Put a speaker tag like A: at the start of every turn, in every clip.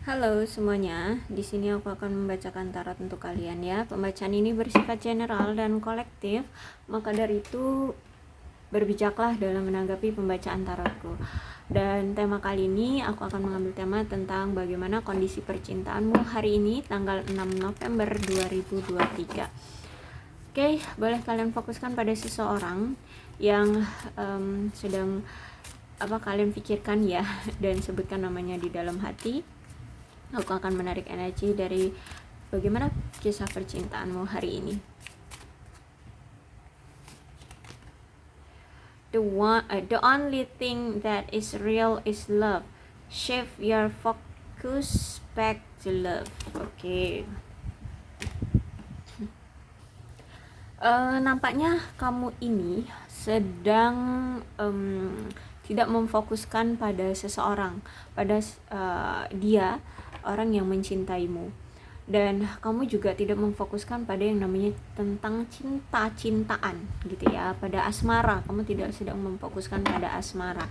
A: Halo semuanya, di sini aku akan membacakan tarot untuk kalian ya. Pembacaan ini bersifat general dan kolektif, maka dari itu berbijaklah dalam menanggapi pembacaan tarotku. Dan tema kali ini aku akan mengambil tema tentang bagaimana kondisi percintaanmu hari ini tanggal 6 November 2023. Oke, boleh kalian fokuskan pada seseorang yang sedang kalian pikirkan ya, dan sebutkan namanya di dalam hati. Aku akan menarik energi dari bagaimana kisah percintaanmu hari ini. The only thing that is real is love. Shift your focus back to love. Oke. Nampaknya kamu ini sedang tidak memfokuskan pada seseorang, pada dia, orang yang mencintaimu, dan kamu juga tidak memfokuskan pada yang namanya tentang cintaan gitu ya, pada asmara. Kamu tidak sedang memfokuskan pada asmara.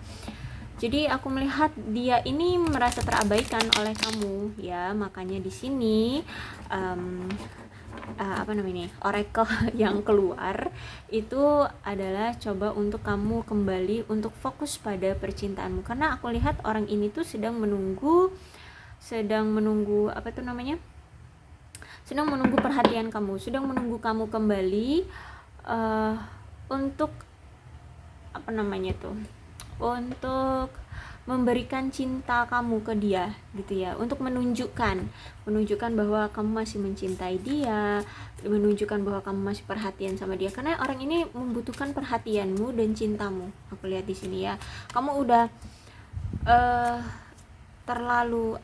A: Jadi aku melihat dia ini merasa terabaikan oleh kamu ya, makanya di sini oracle yang keluar itu adalah coba untuk kamu kembali untuk fokus pada percintaanmu, karena aku lihat orang ini tuh sedang menunggu sedang menunggu perhatian kamu, sedang menunggu kamu kembali untuk untuk memberikan cinta kamu ke dia gitu ya, untuk menunjukkan bahwa kamu masih mencintai dia, menunjukkan bahwa kamu masih perhatian sama dia, karena orang ini membutuhkan perhatianmu dan cintamu. Aku lihat di sini ya, kamu udah terlalu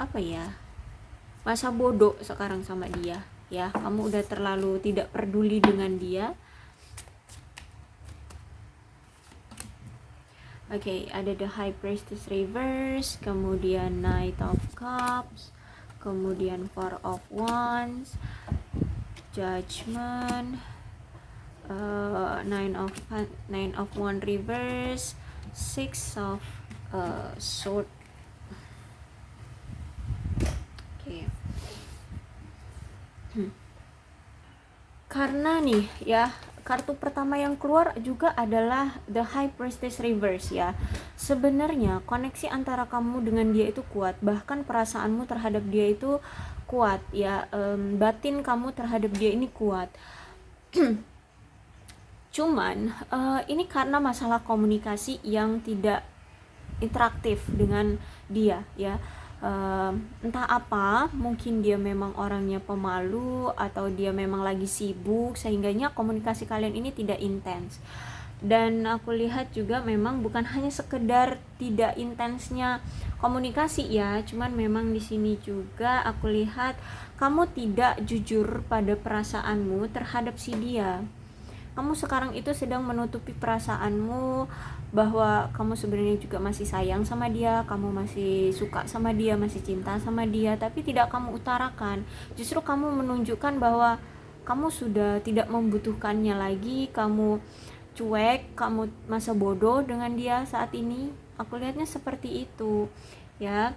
A: masa bodoh sekarang sama dia ya, kamu udah terlalu tidak peduli dengan dia. Oke, ada the High Priestess reverse, kemudian Knight of Cups, kemudian Four of Wands, Judgment, Nine of Wands reverse, Six of Sword. Oke. Karena nih ya, kartu pertama yang keluar juga adalah the High Priestess reverse ya. Sebenarnya koneksi antara kamu dengan dia itu kuat, bahkan perasaanmu terhadap dia itu kuat ya, batin kamu terhadap dia ini kuat. Cuman ini karena masalah komunikasi yang tidak interaktif dengan dia ya. Entah apa, mungkin dia memang orangnya pemalu atau dia memang lagi sibuk sehingganya komunikasi kalian ini tidak intens. Dan aku lihat juga memang bukan hanya sekedar tidak intensnya komunikasi ya, cuman memang di sini juga aku lihat kamu tidak jujur pada perasaanmu terhadap si dia. Kamu sekarang itu sedang menutupi perasaanmu bahwa kamu sebenarnya juga masih sayang sama dia, kamu masih suka sama dia, masih cinta sama dia, tapi tidak kamu utarakan. Justru kamu menunjukkan bahwa kamu sudah tidak membutuhkannya lagi, kamu cuek, kamu masa bodoh dengan dia saat ini. Aku lihatnya seperti itu ya.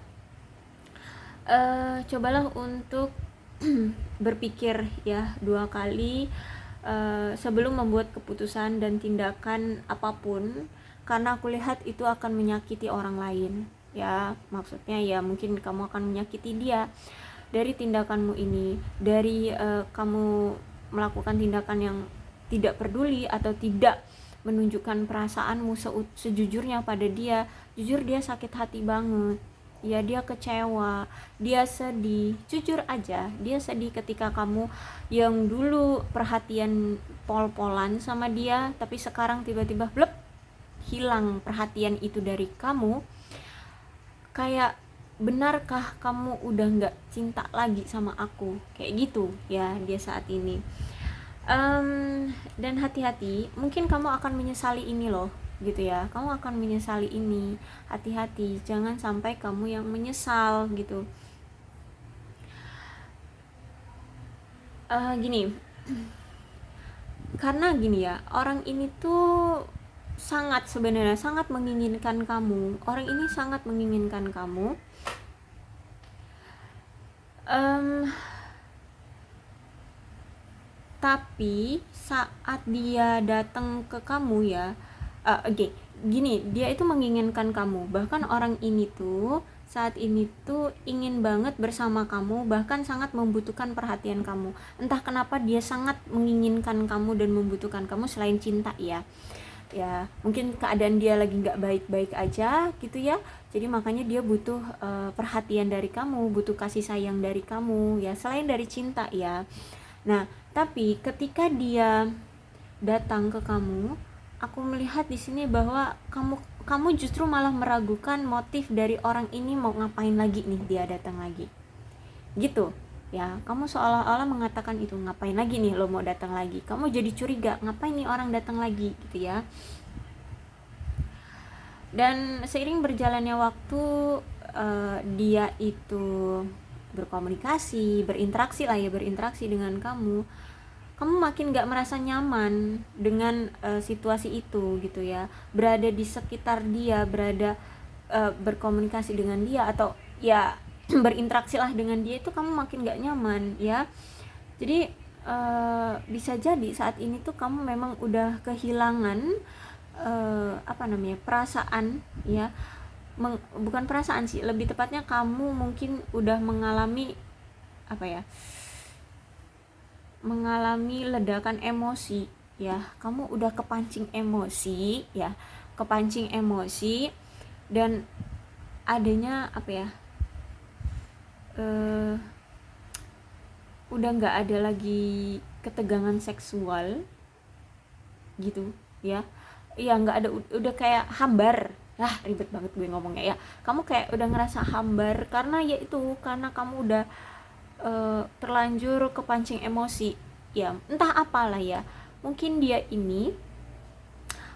A: Cobalah untuk berpikir ya 2 kali sebelum membuat keputusan dan tindakan apapun, karena aku lihat itu akan menyakiti orang lain ya. Maksudnya ya mungkin kamu akan menyakiti dia dari tindakanmu ini, dari kamu melakukan tindakan yang tidak peduli atau tidak menunjukkan perasaanmu sejujurnya pada dia. Jujur dia sakit hati banget ya, dia kecewa, dia sedih, jujur aja dia sedih ketika kamu yang dulu perhatian pol-polan sama dia, tapi sekarang tiba-tiba blep, hilang perhatian itu dari kamu. Kayak, benarkah kamu udah gak cinta lagi sama aku, kayak gitu ya dia saat ini. Dan hati-hati, mungkin kamu akan menyesali ini loh gitu ya, kamu akan menyesali ini. Hati-hati, jangan sampai kamu yang menyesal gitu. Gini, karena gini ya, orang ini tuh sebenarnya sangat menginginkan kamu. Orang ini sangat menginginkan kamu, Em, tapi saat dia datang ke kamu ya, oke, gini, dia itu menginginkan kamu, bahkan orang ini tuh saat ini tuh ingin banget bersama kamu, bahkan sangat membutuhkan perhatian kamu. Entah kenapa dia sangat menginginkan kamu dan membutuhkan kamu selain cinta ya. Ya mungkin keadaan dia lagi nggak baik-baik aja gitu ya, jadi makanya dia butuh perhatian dari kamu, butuh kasih sayang dari kamu ya, selain dari cinta ya. Nah tapi ketika dia datang ke kamu, aku melihat di sini bahwa kamu justru malah meragukan motif dari orang ini mau ngapain lagi nih dia datang lagi gitu ya. Kamu seolah-olah mengatakan itu, ngapain lagi nih lo mau datang lagi, kamu jadi curiga ngapain nih orang datang lagi gitu ya. Dan seiring berjalannya waktu, dia itu berkomunikasi, berinteraksi dengan kamu makin gak merasa nyaman dengan situasi itu gitu ya, berada di sekitar dia, berkomunikasi dengan dia, atau ya berinteraksi lah dengan dia, itu kamu makin gak nyaman ya. Jadi bisa jadi saat ini tuh kamu memang udah kehilangan perasaan ya, bukan perasaan sih, lebih tepatnya kamu mungkin udah mengalami ledakan emosi ya. Kamu udah kepancing emosi dan adanya udah nggak ada lagi ketegangan seksual gitu ya. Ya nggak ada, udah kayak hambar. Ribet banget gue ngomongnya ya. Kamu kayak udah ngerasa hambar karena kamu udah terlanjur kepancing emosi ya, entah apalah ya. Mungkin dia ini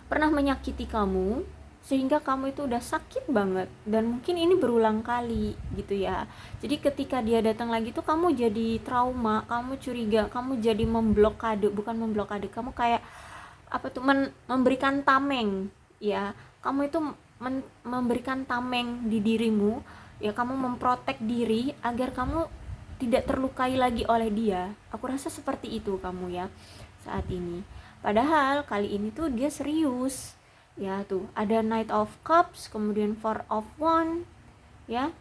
A: pernah menyakiti kamu sehingga kamu itu udah sakit banget, dan mungkin ini berulang kali gitu ya. Jadi ketika dia datang lagi tuh kamu jadi trauma, kamu curiga, kamu jadi kamu kayak memberikan tameng ya. Kamu itu memberikan tameng di dirimu ya, kamu memprotek diri agar kamu tidak terlukai lagi oleh dia. Aku rasa seperti itu kamu ya saat ini. Padahal kali ini tuh dia serius ya. Tuh ada Knight of Cups, kemudian Four of Wands ya.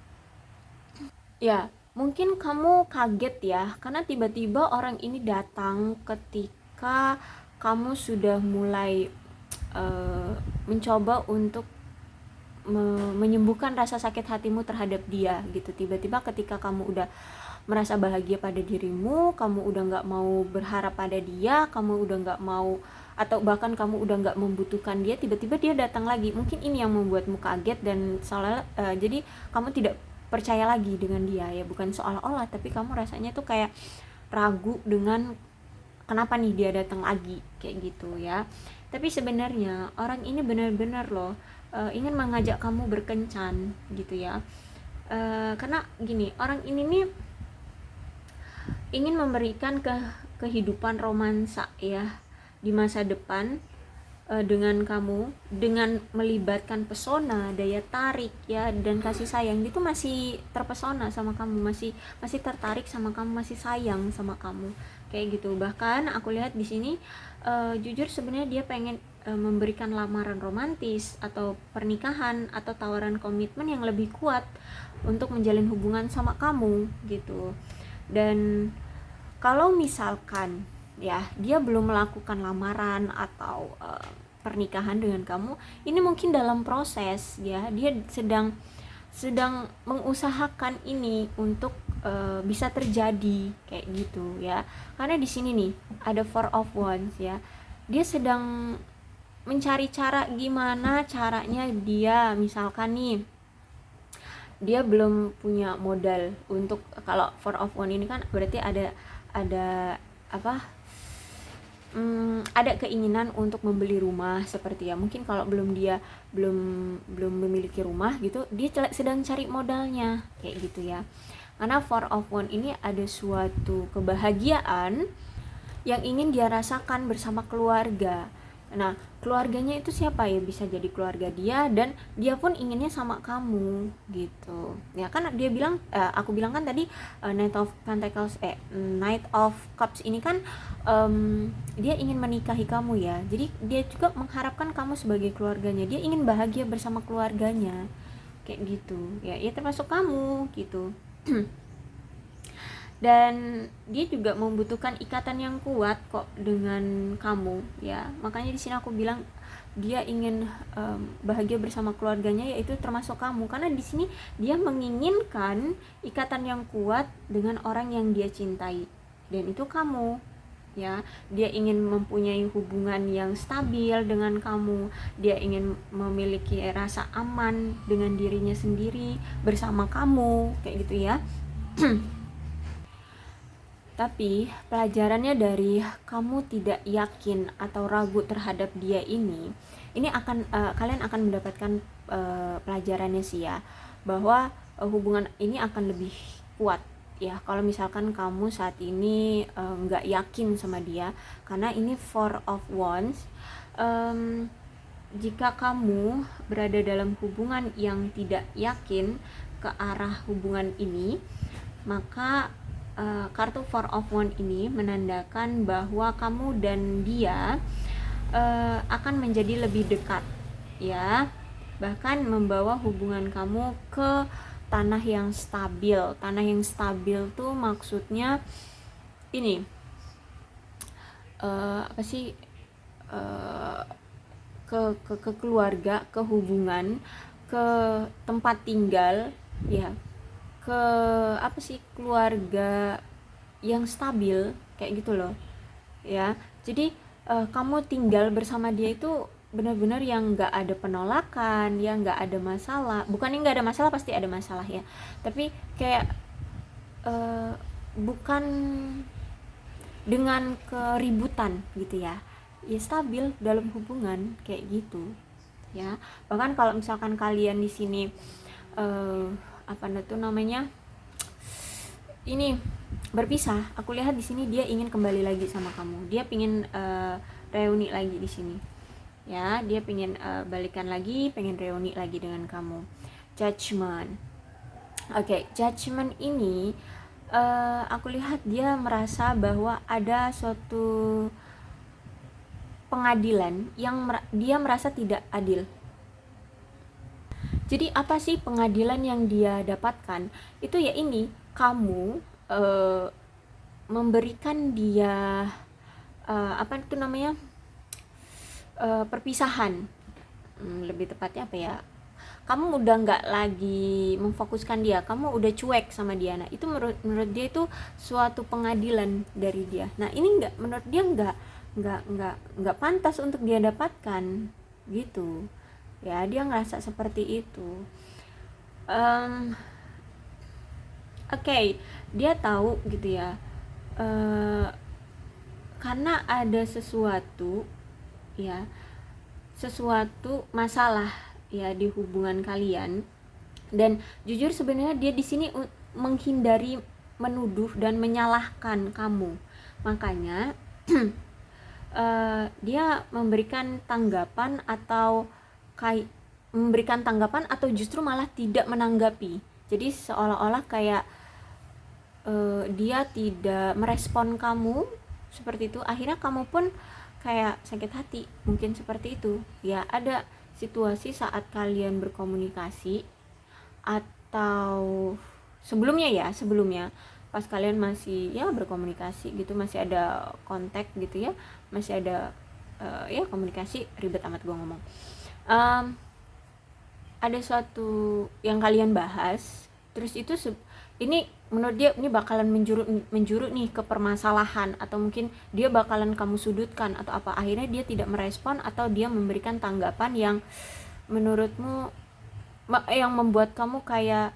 A: Ya mungkin kamu kaget ya, karena tiba-tiba orang ini datang ketika kamu sudah mulai mencoba untuk menyembuhkan rasa sakit hatimu terhadap dia gitu. Tiba-tiba ketika kamu udah merasa bahagia pada dirimu, kamu udah nggak mau berharap pada dia, kamu udah nggak mau, atau bahkan kamu udah nggak membutuhkan dia, tiba-tiba dia datang lagi. Mungkin ini yang membuatmu kaget dan jadi kamu tidak percaya lagi dengan dia ya. Bukan seolah-olah, tapi kamu rasanya tuh kayak ragu dengan kenapa nih dia datang lagi kayak gitu ya. Tapi sebenarnya orang ini benar-benar loh ingin mengajak kamu berkencan gitu ya. Karena gini, orang ini nih ingin memberikan kehidupan romansa ya di masa depan dengan kamu, dengan melibatkan pesona, daya tarik ya, dan kasih sayang. Dia tuh masih terpesona sama kamu, masih tertarik sama kamu, masih sayang sama kamu kayak gitu. Bahkan aku lihat di sini jujur sebenarnya dia pengen memberikan lamaran romantis atau pernikahan atau tawaran komitmen yang lebih kuat untuk menjalin hubungan sama kamu gitu. Dan kalau misalkan ya dia belum melakukan lamaran atau pernikahan dengan kamu, ini mungkin dalam proses ya, dia sedang mengusahakan ini untuk bisa terjadi kayak gitu ya. Karena di sini nih ada Four of Wands ya, dia sedang mencari cara, gimana caranya dia, misalkan nih dia belum punya modal untuk, kalau Four of Wands ini kan berarti ada ada keinginan untuk membeli rumah seperti ya. Mungkin kalau dia belum memiliki rumah gitu, dia sedang cari modalnya kayak gitu ya. Karena Four of Wands ini ada suatu kebahagiaan yang ingin dia rasakan bersama keluarga Nah, keluarganya itu siapa ya? Bisa jadi keluarga dia, dan dia pun inginnya sama kamu gitu. Ya kan dia bilang, aku bilang kan tadi, Knight of Cups ini kan dia ingin menikahi kamu ya. Jadi dia juga mengharapkan kamu sebagai keluarganya. Dia ingin bahagia bersama keluarganya. Kayak gitu. Ya termasuk kamu gitu. Dan dia juga membutuhkan ikatan yang kuat kok dengan kamu ya. Makanya di sini aku bilang dia ingin bahagia bersama keluarganya, yaitu termasuk kamu, karena di sini dia menginginkan ikatan yang kuat dengan orang yang dia cintai, dan itu kamu ya. Dia ingin mempunyai hubungan yang stabil dengan kamu, dia ingin memiliki rasa aman dengan dirinya sendiri bersama kamu, kayak gitu ya. Tapi pelajarannya dari kamu tidak yakin atau ragu terhadap dia ini akan kalian akan mendapatkan pelajarannya sih ya, bahwa hubungan ini akan lebih kuat ya kalau misalkan kamu saat ini nggak yakin sama dia, karena ini Four of Wands. Jika kamu berada dalam hubungan yang tidak yakin ke arah hubungan ini, maka kartu Four of Wands ini menandakan bahwa kamu dan dia akan menjadi lebih dekat ya, bahkan membawa hubungan kamu ke tanah yang stabil. Tanah yang stabil tuh maksudnya ini apa sih, ke keluarga, ke hubungan, ke tempat tinggal ya, ke apa sih, keluarga yang stabil kayak gitu loh ya. Jadi kamu tinggal bersama dia itu benar-benar yang nggak ada penolakan, yang nggak ada masalah. Bukan yang nggak ada masalah, pasti ada masalah ya, tapi kayak bukan dengan keributan gitu ya. Ya stabil dalam hubungan kayak gitu ya. Bahkan kalau misalkan kalian di sini apa itu namanya, ini berpisah, aku lihat di sini dia ingin kembali lagi sama kamu. Dia pingin reuni lagi di sini ya. Dia pingin balikan lagi, pengen reuni lagi dengan kamu. Judgment. Oke, Judgment ini aku lihat dia merasa bahwa ada suatu pengadilan yang dia merasa tidak adil. Jadi apa sih pengadilan yang dia dapatkan? Itu ya ini, kamu memberikan dia apa itu namanya, perpisahan. Lebih tepatnya apa ya? Kamu udah nggak lagi memfokuskan dia, kamu udah cuek sama dia. Nah itu menurut dia itu suatu pengadilan dari dia. Nah ini menurut dia nggak pantas untuk dia dapatkan gitu ya. Dia ngerasa seperti itu. Oke, dia tahu gitu ya, karena ada sesuatu ya, sesuatu masalah ya di hubungan kalian. Dan jujur sebenarnya dia di sini menghindari menuduh dan menyalahkan kamu. Makanya dia memberikan tanggapan atau memberikan tanggapan atau justru malah tidak menanggapi. Jadi seolah-olah kayak dia tidak merespon kamu seperti itu. Akhirnya kamu pun kayak sakit hati, mungkin seperti itu ya. Ada situasi saat kalian berkomunikasi atau sebelumnya pas kalian masih ya berkomunikasi gitu, masih ada kontak gitu ya, masih ada ya komunikasi, ribet amat gue ngomong. Ada suatu yang kalian bahas, terus itu ini menurut dia ini bakalan menjurut nih ke permasalahan, atau mungkin dia bakalan kamu sudutkan atau apa. Akhirnya dia tidak merespon atau dia memberikan tanggapan yang menurutmu yang membuat kamu kayak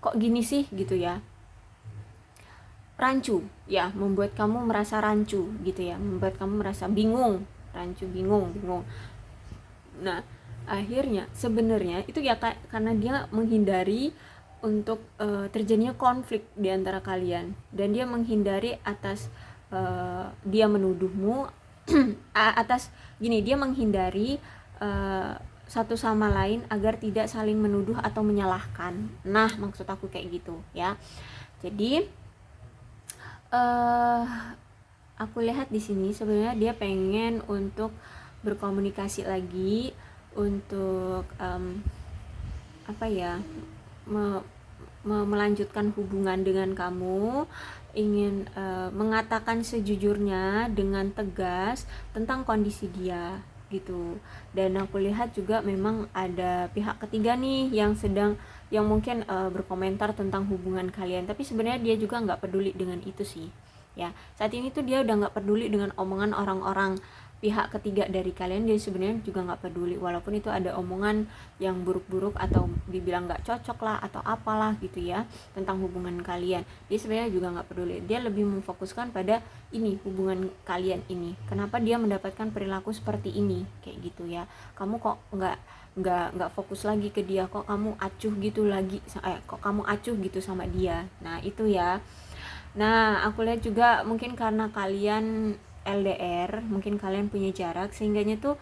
A: kok gini sih gitu ya, rancu ya, membuat kamu merasa rancu gitu ya, membuat kamu merasa bingung, rancu, bingung. Nah akhirnya sebenarnya itu ya karena dia menghindari untuk terjadinya konflik di antara kalian, dan dia menghindari atas dia menuduhmu atas gini, dia menghindari satu sama lain agar tidak saling menuduh atau menyalahkan. Nah, maksud aku kayak gitu ya. Jadi aku lihat di sini sebenarnya dia pengen untuk berkomunikasi lagi, untuk melanjutkan hubungan dengan kamu, ingin mengatakan sejujurnya dengan tegas tentang kondisi dia gitu. Dan aku lihat juga memang ada pihak ketiga nih yang mungkin berkomentar tentang hubungan kalian, tapi sebenarnya dia juga nggak peduli dengan itu sih ya. Saat ini tuh dia udah nggak peduli dengan omongan orang-orang pihak ketiga dari kalian. Dia sebenarnya juga nggak peduli, walaupun itu ada omongan yang buruk-buruk atau dibilang nggak cocok lah atau apalah gitu ya tentang hubungan kalian. Dia sebenarnya juga nggak peduli, dia lebih memfokuskan pada ini, hubungan kalian ini. Kenapa dia mendapatkan perilaku seperti ini kayak gitu ya. Kamu kok nggak fokus lagi ke dia, kok kamu acuh gitu lagi, kok kamu acuh gitu sama dia. Nah itu ya. Nah aku lihat juga mungkin karena kalian LDR, mungkin kalian punya jarak sehingganya tuh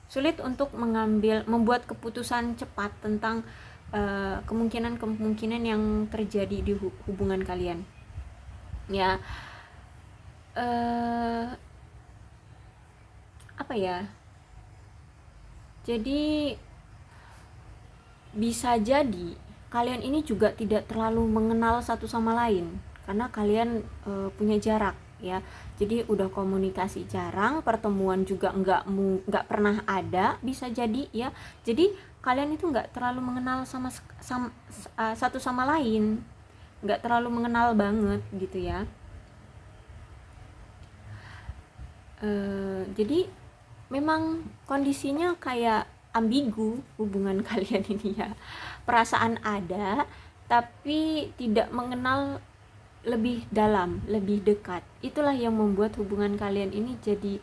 A: sulit untuk membuat keputusan cepat tentang kemungkinan yang terjadi di hubungan kalian ya. Jadi bisa jadi kalian ini juga tidak terlalu mengenal satu sama lain karena kalian punya jarak ya. Jadi udah komunikasi jarang, pertemuan juga nggak pernah ada, bisa jadi ya. Jadi kalian itu nggak terlalu mengenal satu sama lain, nggak terlalu mengenal banget gitu ya. Jadi memang kondisinya kayak ambigu hubungan kalian ini ya. Perasaan ada tapi tidak mengenal lebih dalam, lebih dekat. Itulah yang membuat hubungan kalian ini jadi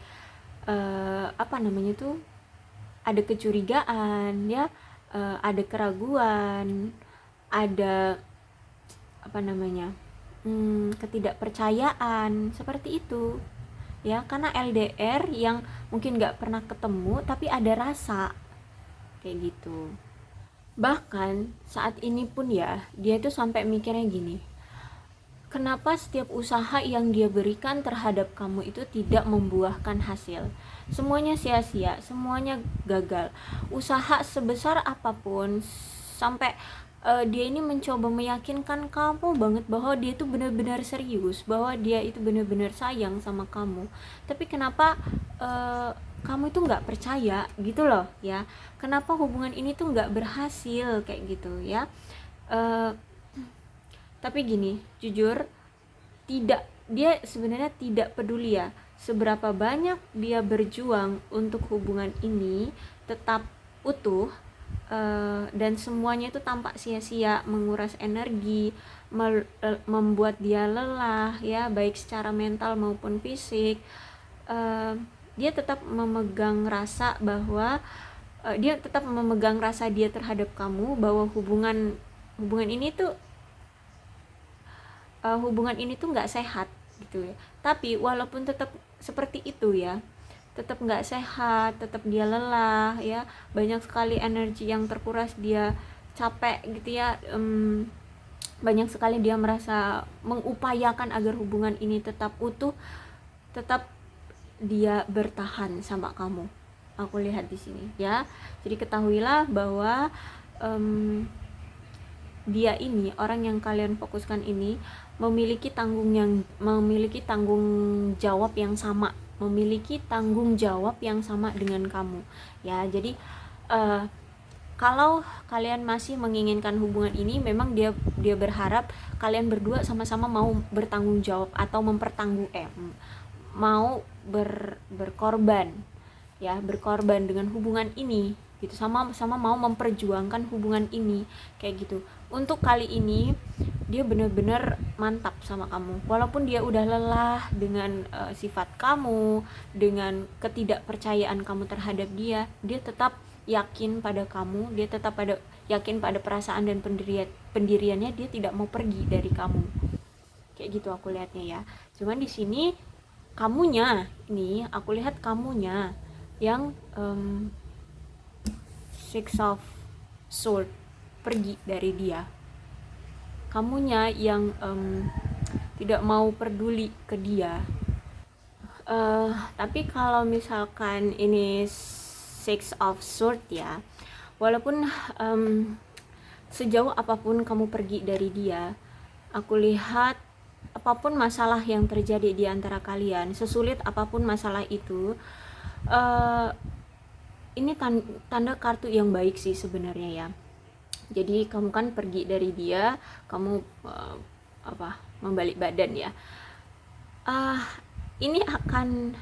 A: ada kecurigaan ya, ada keraguan, ada ketidakpercayaan seperti itu ya. Karena LDR yang mungkin gak pernah ketemu tapi ada rasa kayak gitu. Bahkan saat ini pun ya, dia tuh sampai mikirnya gini, kenapa setiap usaha yang dia berikan terhadap kamu itu tidak membuahkan hasil? Semuanya sia-sia, semuanya gagal. Usaha sebesar apapun, sampai dia ini mencoba meyakinkan kamu banget bahwa dia itu benar-benar serius, bahwa dia itu benar-benar sayang sama kamu. Tapi kenapa kamu itu nggak percaya gitu loh ya? Kenapa hubungan ini tuh nggak berhasil kayak gitu ya? Tapi gini, jujur dia sebenarnya tidak peduli ya seberapa banyak dia berjuang untuk hubungan ini tetap utuh, dan semuanya itu tampak sia-sia, menguras energi, membuat dia lelah ya, baik secara mental maupun fisik. Dia tetap memegang rasa dia terhadap kamu, bahwa hubungan ini tuh nggak sehat gitu ya. Tapi walaupun tetap seperti itu ya, tetap nggak sehat, tetap dia lelah ya, banyak sekali energi yang terkuras, dia capek gitu ya, banyak sekali dia merasa mengupayakan agar hubungan ini tetap utuh, tetap dia bertahan sama kamu. Aku lihat di sini ya. Jadi ketahuilah bahwa dia ini, orang yang kalian fokuskan ini, memiliki tanggung jawab yang sama, dengan kamu ya. Jadi kalau kalian masih menginginkan hubungan ini, memang dia berharap kalian berdua sama-sama mau bertanggung jawab atau berkorban ya, berkorban dengan hubungan ini gitu, sama-sama mau memperjuangkan hubungan ini kayak gitu. Untuk kali ini dia benar-benar mantap sama kamu, walaupun dia udah lelah dengan sifat kamu, dengan ketidakpercayaan kamu terhadap dia tetap yakin pada kamu, dia tetap yakin pada perasaan dan pendiriannya, dia tidak mau pergi dari kamu kayak gitu aku lihatnya ya. Cuman di sini kamunya, ini aku lihat kamunya yang Six of Sword, pergi dari dia. Kamunya yang tidak mau peduli ke dia. Tapi kalau misalkan ini Six of Sword ya, walaupun sejauh apapun kamu pergi dari dia, aku lihat apapun masalah yang terjadi di antara kalian, sesulit apapun masalah itu, ini tanda kartu yang baik sih sebenarnya ya. Jadi kamu kan pergi dari dia, kamu membalik badan ya. Ini akan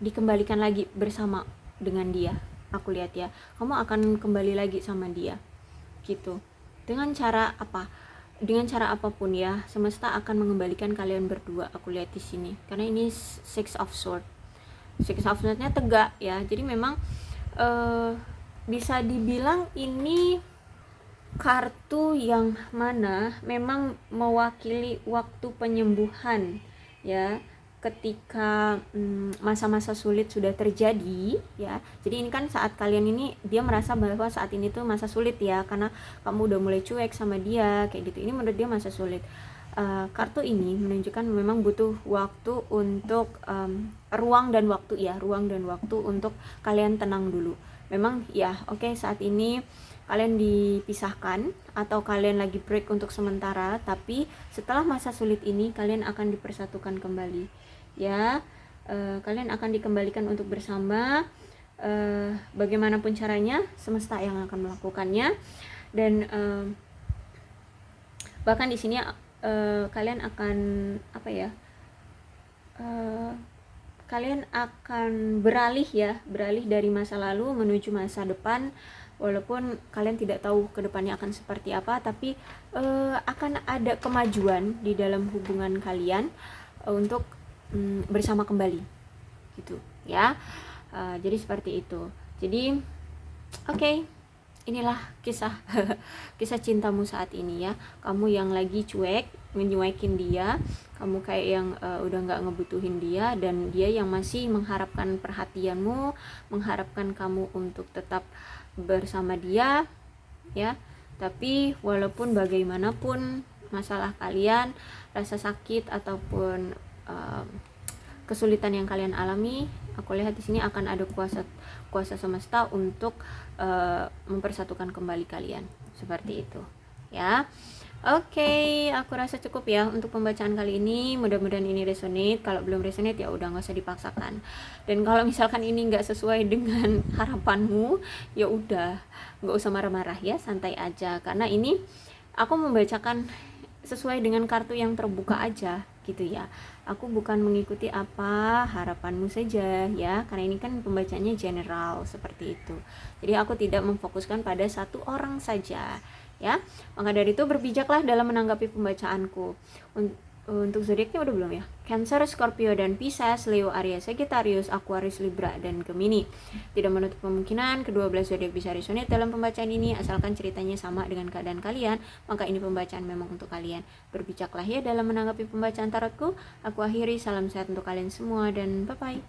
A: dikembalikan lagi bersama dengan dia. Aku lihat ya, kamu akan kembali lagi sama dia, gitu. Dengan cara apa? Dengan cara apapun ya, semesta akan mengembalikan kalian berdua. Aku lihat di sini, karena ini Six of Sword. Six of Sword-nya tegak ya. Jadi memang bisa dibilang ini kartu yang mana memang mewakili waktu penyembuhan ya, ketika masa-masa sulit sudah terjadi ya. Jadi ini kan saat kalian ini, dia merasa bahwa saat ini tuh masa sulit ya, karena kamu udah mulai cuek sama dia kayak gitu. Ini menurut dia masa sulit. Kartu ini menunjukkan memang butuh waktu untuk ruang dan waktu ya, ruang dan waktu untuk kalian tenang dulu. Memang ya, oke, saat ini kalian dipisahkan atau kalian lagi break untuk sementara, tapi setelah masa sulit ini kalian akan dipersatukan kembali ya. Kalian akan dikembalikan untuk bersama, bagaimanapun caranya semesta yang akan melakukannya. Dan bahkan di sini kalian akan kalian akan beralih dari masa lalu menuju masa depan. Walaupun kalian tidak tahu kedepannya akan seperti apa, tapi akan ada kemajuan di dalam hubungan kalian untuk bersama kembali, gitu ya. Jadi seperti itu. Jadi oke, inilah kisah kisah cintamu saat ini ya. Kamu yang lagi cuek, menyuekin dia, kamu kayak yang udah nggak ngebutuhin dia, dan dia yang masih mengharapkan perhatianmu, mengharapkan kamu untuk tetap bersama dia ya. Tapi walaupun bagaimanapun masalah kalian, rasa sakit ataupun kesulitan yang kalian alami, aku lihat di sini akan ada kuasa semesta untuk mempersatukan kembali kalian, seperti itu ya. Oke, aku rasa cukup ya untuk pembacaan kali ini. Mudah-mudahan ini resonate. Kalau belum resonate ya udah nggak usah dipaksakan. Dan kalau misalkan ini nggak sesuai dengan harapanmu, ya udah nggak usah marah-marah ya, santai aja. Karena ini aku membacakan sesuai dengan kartu yang terbuka aja gitu ya. Aku bukan mengikuti apa harapanmu saja ya, karena ini kan pembacaannya general seperti itu. Jadi aku tidak memfokuskan pada satu orang saja ya. Maka dari itu berbijaklah dalam menanggapi pembacaanku. Untuk zodiaknya udah belum ya? Cancer, Scorpio dan Pisces, Leo, Aries, Sagittarius, Aquarius, Libra dan Gemini. Tidak menutup kemungkinan kedua belas zodiak bisa resonate dalam pembacaan ini, asalkan ceritanya sama dengan keadaan kalian, maka ini pembacaan memang untuk kalian. Berbijaklah ya dalam menanggapi pembacaan tarotku. Aku akhiri, salam sehat untuk kalian semua dan bye bye.